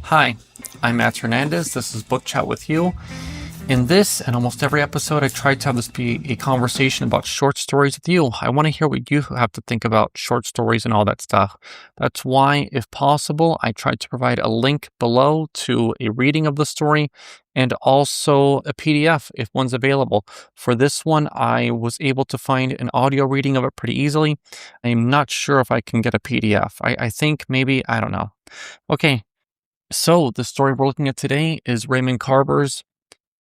Hi, I'm Matt Hernandez. This is Book Chat with you. In this and almost every episode, I try to have this be a conversation about short stories with you. I want to hear what you have to think about short stories and all that stuff. That's why, if possible, I try to provide a link below to a reading of the story and also a PDF if one's available. For this one, I was able to find an audio reading of it pretty easily. I'm not sure if I can get a PDF. I think maybe, I don't know. Okay, so the story we're looking at today is Raymond Carver's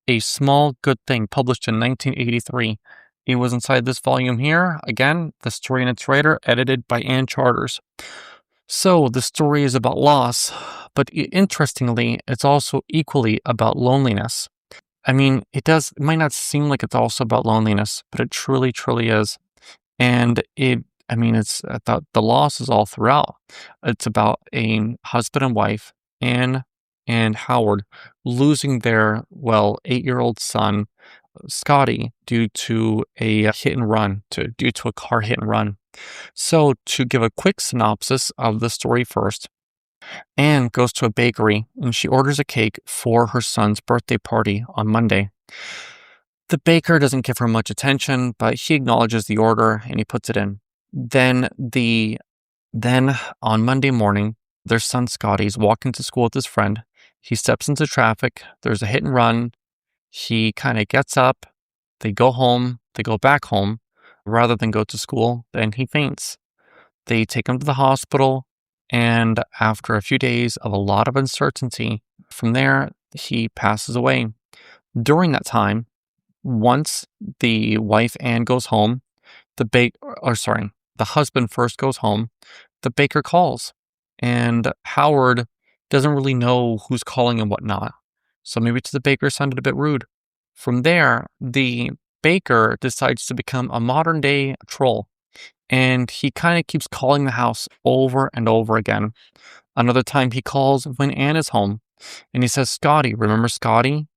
A Small Good Thing, published in 1983. It was inside this volume here. Again, the story and its writer, edited by Ann Charters. So the story is about loss, but interestingly, it's also equally about loneliness. I mean, it might not seem like it's also about loneliness, but it truly, truly is. And the loss is all throughout. It's about a husband and wife, Anne and Howard, losing their, 8-year-old son, Scotty, due to a due to a car hit and run. So, to give a quick synopsis of the story first, Anne goes to a bakery and she orders a cake for her son's birthday party on Monday. The baker doesn't give her much attention, but he acknowledges the order and he puts it in. Then on Monday morning, their son Scotty's walking to school with his friend. He steps into traffic. There's a hit and run. He kind of gets up. They go home. They go back home rather than go to school. Then he faints. They take him to the hospital. And after a few days of a lot of uncertainty, from there, he passes away. During that time, once the wife Anne goes home, the husband first goes home, the baker calls, and Howard doesn't really know who's calling and whatnot. So maybe to the baker sounded a bit rude. From there, the baker decides to become a modern day troll, and he kind of keeps calling the house over and over again. Another time he calls when Anne is home, and he says, "Scotty, remember Scotty?"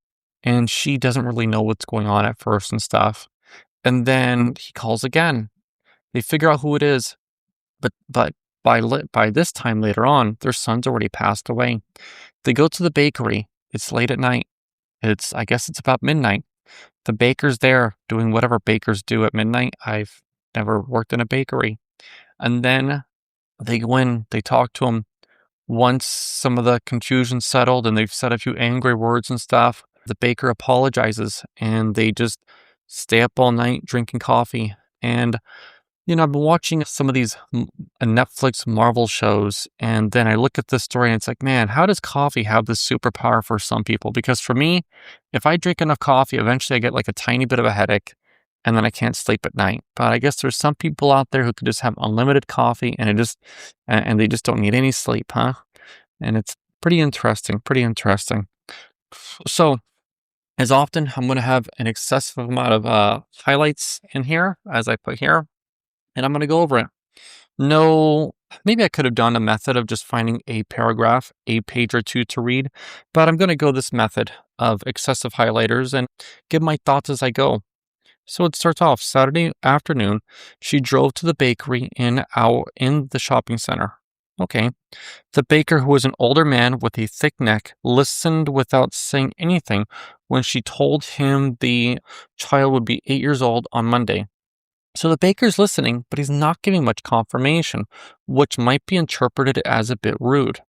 And she doesn't really know what's going on at first and stuff. And then he calls again. They figure out who it is, but by this time later on, their son's already passed away. They go to the bakery. It's late at night. I guess it's about midnight. The baker's there doing whatever bakers do at midnight. I've never worked in a bakery. And then they go in, they talk to him. Once some of the confusion settled and they've said a few angry words and stuff, the baker apologizes and they just stay up all night drinking coffee. And, I've been watching some of these Netflix Marvel shows, and then I look at this story and it's like, man, how does coffee have this superpower for some people? Because for me, if I drink enough coffee, eventually I get like a tiny bit of a headache and then I can't sleep at night. But I guess there's some people out there who could just have unlimited coffee and they just don't need any sleep, huh? And it's pretty interesting. So, as often, I'm going to have an excessive amount of highlights in here, as I put here, and I'm going to go over it. No, maybe I could have done a method of just finding a paragraph, a page or two to read, but I'm going to go this method of excessive highlighters and give my thoughts as I go. So it starts off Saturday afternoon. She drove to the bakery in the shopping center. Okay. The baker, who was an older man with a thick neck, listened without saying anything when she told him the child would be 8 years old on Monday. So the baker's listening, but he's not giving much confirmation, which might be interpreted as a bit rude.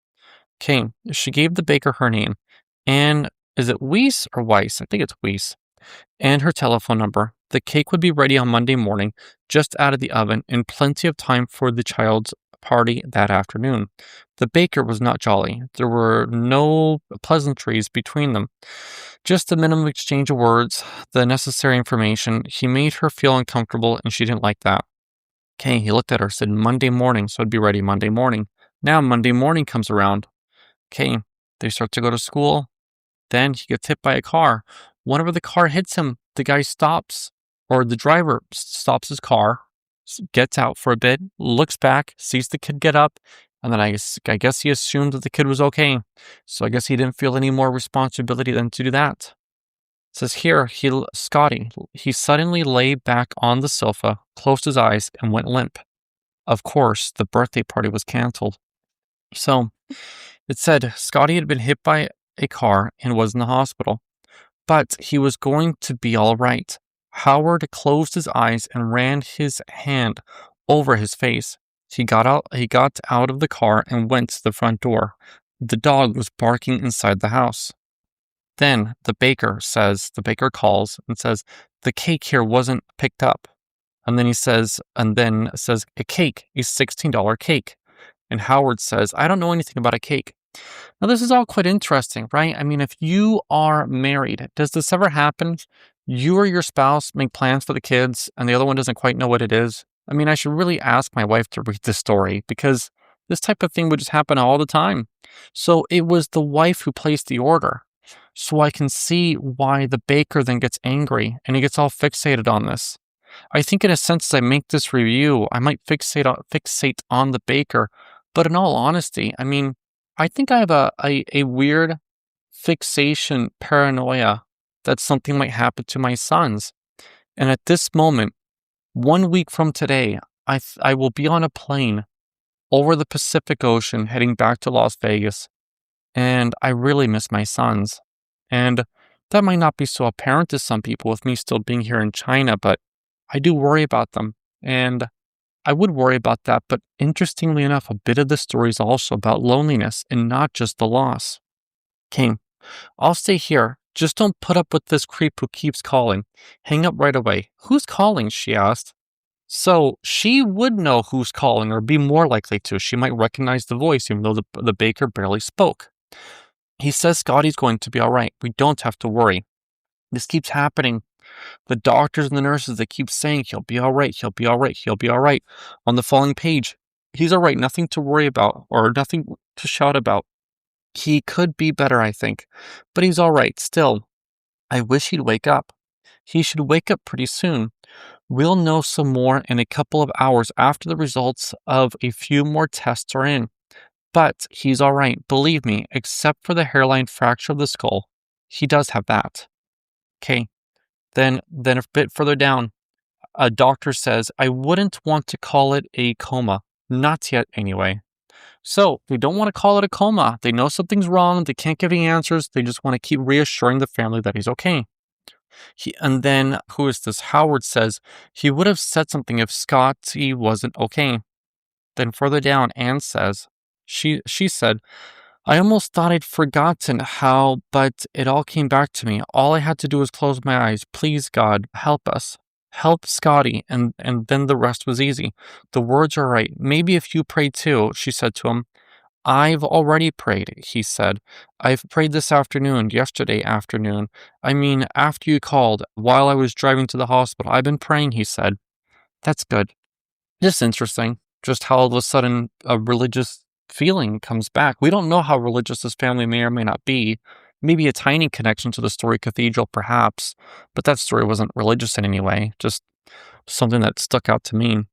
Okay, she gave the baker her name, and is it Weiss or Weiss? I think it's Weiss. And her telephone number. The cake would be ready on Monday morning, just out of the oven, and plenty of time for the child's party that afternoon. The baker was not jolly. There were no pleasantries between them. Just the minimum exchange of words, the necessary information. He made her feel uncomfortable, and she didn't like that. Okay, he looked at her, said Monday morning, so it'd be ready Monday morning. Now Monday morning comes around. Okay, they start to go to school. Then he gets hit by a car. Whenever the car hits him, the guy stops, or the driver stops his car, gets out for a bit, looks back, sees the kid get up, and then I guess he assumed that the kid was okay. So I guess he didn't feel any more responsibility than to do that. It says here, Scotty, he suddenly lay back on the sofa, closed his eyes, and went limp. Of course, the birthday party was canceled. So It said Scotty had been hit by a car and was in the hospital, but he was going to be all right. Howard closed his eyes and ran his hand over his face. He got out of the car and went to the front door. The dog was barking inside the house. Then the baker calls and says, the cake here wasn't picked up. And then says, a cake, a $16 cake. And Howard says, I don't know anything about a cake. Now, this is all quite interesting, right? I mean, if you are married, does this ever happen? You or your spouse make plans for the kids and the other one doesn't quite know what it is. I mean, I should really ask my wife to read this story because this type of thing would just happen all the time. So it was the wife who placed the order. So I can see why the baker then gets angry and he gets all fixated on this. I think in a sense, as I make this review, I might fixate on the baker. But in all honesty, I mean, I think I have a weird fixation paranoia that something might happen to my sons. And at this moment, 1 week from today, I will be on a plane over the Pacific Ocean heading back to Las Vegas. And I really miss my sons. And that might not be so apparent to some people with me still being here in China, but I do worry about them. And I would worry about that. But interestingly enough, a bit of the story is also about loneliness and not just the loss. Okay, I'll stay here. Just don't put up with this creep who keeps calling. Hang up right away. Who's calling? She asked. So she would know who's calling or be more likely to. She might recognize the voice even though the baker barely spoke. He says Scotty's going to be all right. We don't have to worry. This keeps happening. The doctors and the nurses, they keep saying he'll be all right, he'll be all right, he'll be all right. On the following page, he's all right, nothing to worry about or nothing to shout about. He could be better, I think, but he's all right. Still, I wish he'd wake up. He should wake up pretty soon. We'll know some more in a couple of hours after the results of a few more tests are in. But he's all right, believe me, except for the hairline fracture of the skull. He does have that. Okay, then a bit further down, a doctor says, I wouldn't want to call it a coma. Not yet, anyway. So, they don't want to call it a coma. They know something's wrong. They can't give any answers. They just want to keep reassuring the family that he's okay. And then, who is this? Howard says, he would have said something if Scotty wasn't okay. Then further down, Anne says, she said, I almost thought I'd forgotten how, but it all came back to me. All I had to do was close my eyes. Please, God, help us. Help Scotty. And then the rest was easy. The words are right. Maybe if you pray too, she said to him. I've already prayed, he said. I've prayed this afternoon, yesterday afternoon. I mean, after you called, while I was driving to the hospital. I've been praying, he said. That's good. Just interesting. Just how all of a sudden a religious feeling comes back. We don't know how religious this family may or may not be. Maybe a tiny connection to the Story Cathedral, perhaps. But that story wasn't religious in any way. Just something that stuck out to me.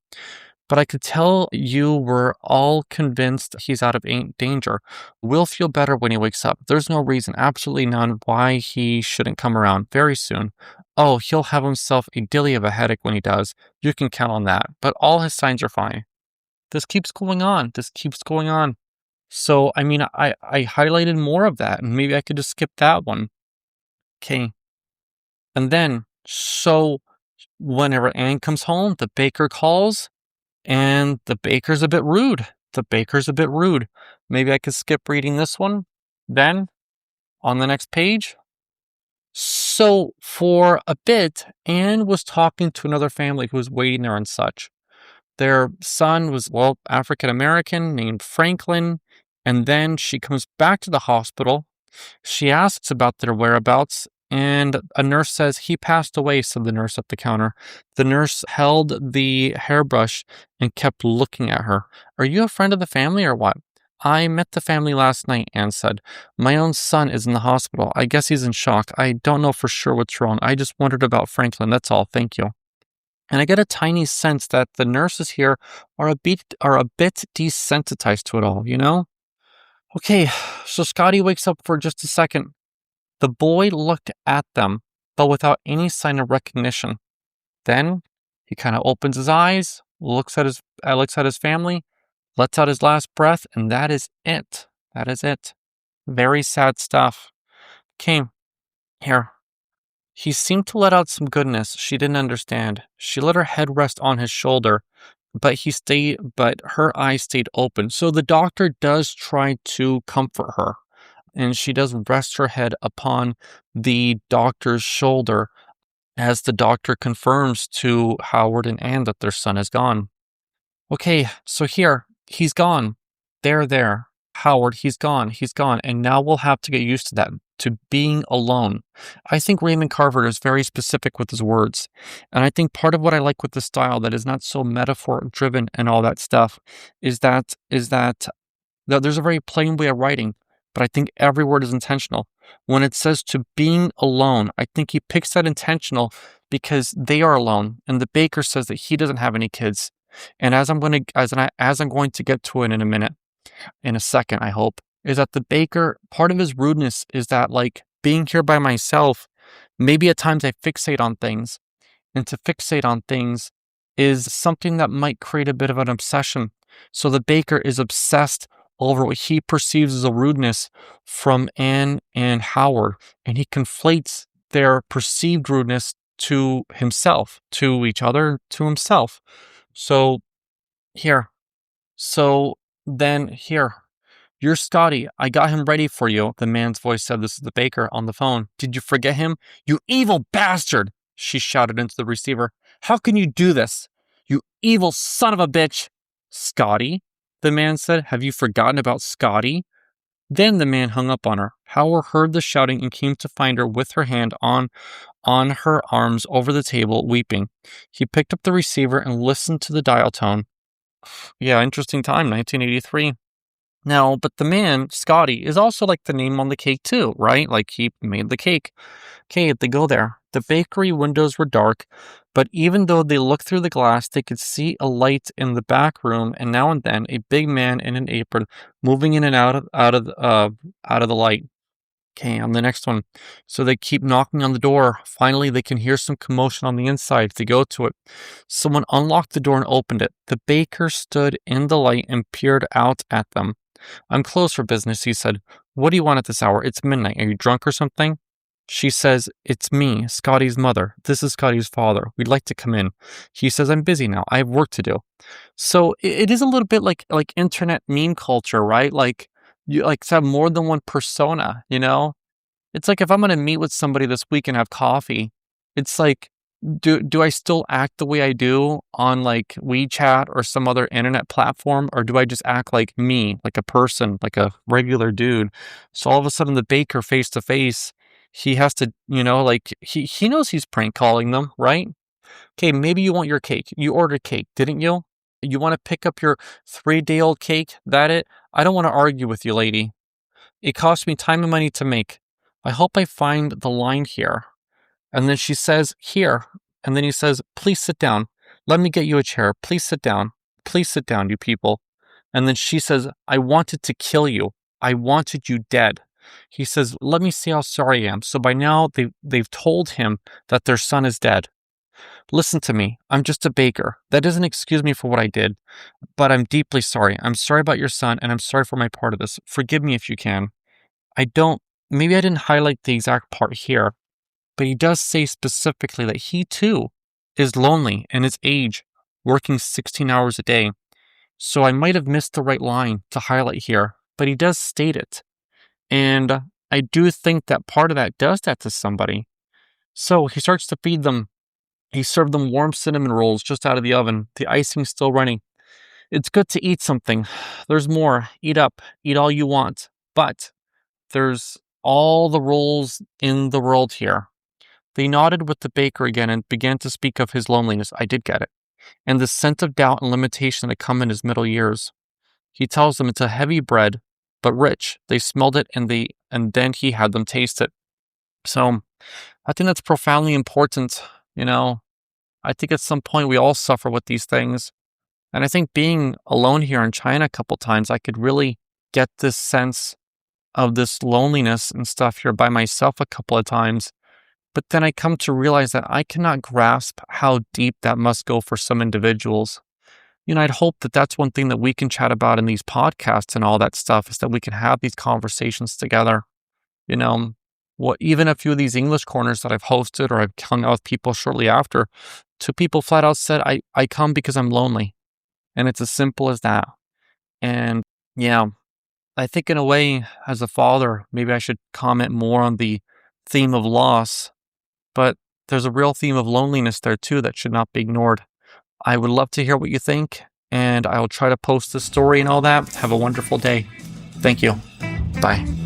But I could tell you were all convinced he's out of danger. Will feel better when he wakes up. There's no reason, absolutely none, why he shouldn't come around very soon. Oh, he'll have himself a dilly of a headache when he does. You can count on that. But all his signs are fine. This keeps going on. So, I mean, I highlighted more of that, and maybe I could just skip that one. Okay. And then, so whenever Anne comes home, the baker calls, and the baker's a bit rude. Maybe I could skip reading this one. Then, on the next page. So, for a bit, Anne was talking to another family who was waiting there and such. Their son was, African American, named Franklin. And then she comes back to the hospital. She asks about their whereabouts, and a nurse says, he passed away, said the nurse at the counter. The nurse held the hairbrush and kept looking at her. Are you a friend of the family or what? I met the family last night, Anne said. My own son is in the hospital. I guess he's in shock. I don't know for sure what's wrong. I just wondered about Franklin. That's all. Thank you. And I get a tiny sense that the nurses here are a bit desensitized to it all, you know? Okay, so Scotty wakes up for just a second. The boy looked at them, but without any sign of recognition. Then he kind of opens his eyes, looks at his family, lets out his last breath, and that is it. That is it. Very sad stuff. Okay, here. He seemed to let out some goodness she didn't understand. She let her head rest on his shoulder, but her eyes stayed open. So the doctor does try to comfort her, and she does rest her head upon the doctor's shoulder as the doctor confirms to Howard and Anne that their son is gone. Okay, so here, he's gone. There. Howard, he's gone. He's gone. And now we'll have to get used to that, to being alone. I think Raymond Carver is very specific with his words. And I think part of what I like with the style that is not so metaphor driven and all that stuff is that there's a very plain way of writing, but I think every word is intentional. When it says to being alone, I think he picks that intentional because they are alone. And the baker says that he doesn't have any kids. And as I'm going to get to it in a minute, in a second, I hope, is that the baker, part of his rudeness is that, like, being here by myself, maybe at times I fixate on things, and to fixate on things is something that might create a bit of an obsession. So the baker is obsessed over what he perceives as a rudeness from Anne and Howard, and he conflates their perceived rudeness to himself, to each other, to himself. So here, so then here, you're Scotty. I got him ready for you. The man's voice said, this is the baker on the phone. Did you forget him? You evil bastard, she shouted into the receiver. How can you do this? You evil son of a bitch. Scotty, the man said. Have you forgotten about Scotty? Then the man hung up on her. Howard heard the shouting and came to find her with her hand on her arms over the table, weeping. He picked up the receiver and listened to the dial tone. Yeah, interesting time, 1983. Now, but the man, Scotty, is also like the name on the cake too, right? Like he made the cake. Okay, they go there. The bakery windows were dark, but even though they looked through the glass, they could see a light in the back room, and now and then a big man in an apron moving in and out of the light. Okay, on the next one. So they keep knocking on the door. Finally, they can hear some commotion on the inside. They go to it. Someone unlocked the door and opened it. The baker stood in the light and peered out at them. I'm closed for business, he said. What do you want at this hour? It's midnight. Are you drunk or something? She says, it's me, Scotty's mother. This is Scotty's father. We'd like to come in. He says, I'm busy now. I have work to do. So it is a little bit like internet meme culture, right? Like you like to have more than one persona, you know? It's like if I'm going to meet with somebody this week and have coffee, it's like, do I still act the way I do on like WeChat or some other internet platform, or do I just act like me, like a person, like a regular dude? So all of a sudden the baker face to face, he has to, like he knows he's prank calling them, right? Okay, maybe you want your cake. You ordered cake, didn't you? You want to pick up your 3-day-old cake? That it? I don't want to argue with you, lady. It cost me time and money to make. I hope I find the line here. And then she says, here. And then he says, please sit down. Let me get you a chair. Please sit down. Please sit down, you people. And then she says, I wanted to kill you. I wanted you dead. He says, let me see how sorry I am. So by now, they've told him that their son is dead. Listen to me. I'm just a baker. That doesn't excuse me for what I did, but I'm deeply sorry. I'm sorry about your son, and I'm sorry for my part of this. Forgive me if you can. Maybe I didn't highlight the exact part here, but he does say specifically that he too is lonely in his age, working 16 hours a day. So I might have missed the right line to highlight here, but he does state it. And I do think that part of that does that to somebody. So he starts to feed them. He served them warm cinnamon rolls just out of the oven, the icing's still running. It's good to eat something. There's more. Eat up. Eat all you want. But there's all the rolls in the world here. They nodded with the baker again and began to speak of his loneliness. I did get it. And the scent of doubt and limitation that come in his middle years. He tells them it's a heavy bread, but rich. They smelled it and then he had them taste it. So I think that's profoundly important. I think at some point we all suffer with these things. And I think being alone here in China a couple times, I could really get this sense of this loneliness and stuff here by myself a couple of times. But then I come to realize that I cannot grasp how deep that must go for some individuals. I'd hope that that's one thing that we can chat about in these podcasts and all that stuff, is that we can have these conversations together. You know, what even a few of these English corners that I've hosted or I've hung out with people shortly after, two people flat out said, I come because I'm lonely. And it's as simple as that. And yeah, I think in a way, as a father, maybe I should comment more on the theme of loss, but there's a real theme of loneliness there too that should not be ignored. I would love to hear what you think, and I'll try to post the story and all that. Have a wonderful day. Thank you. Bye.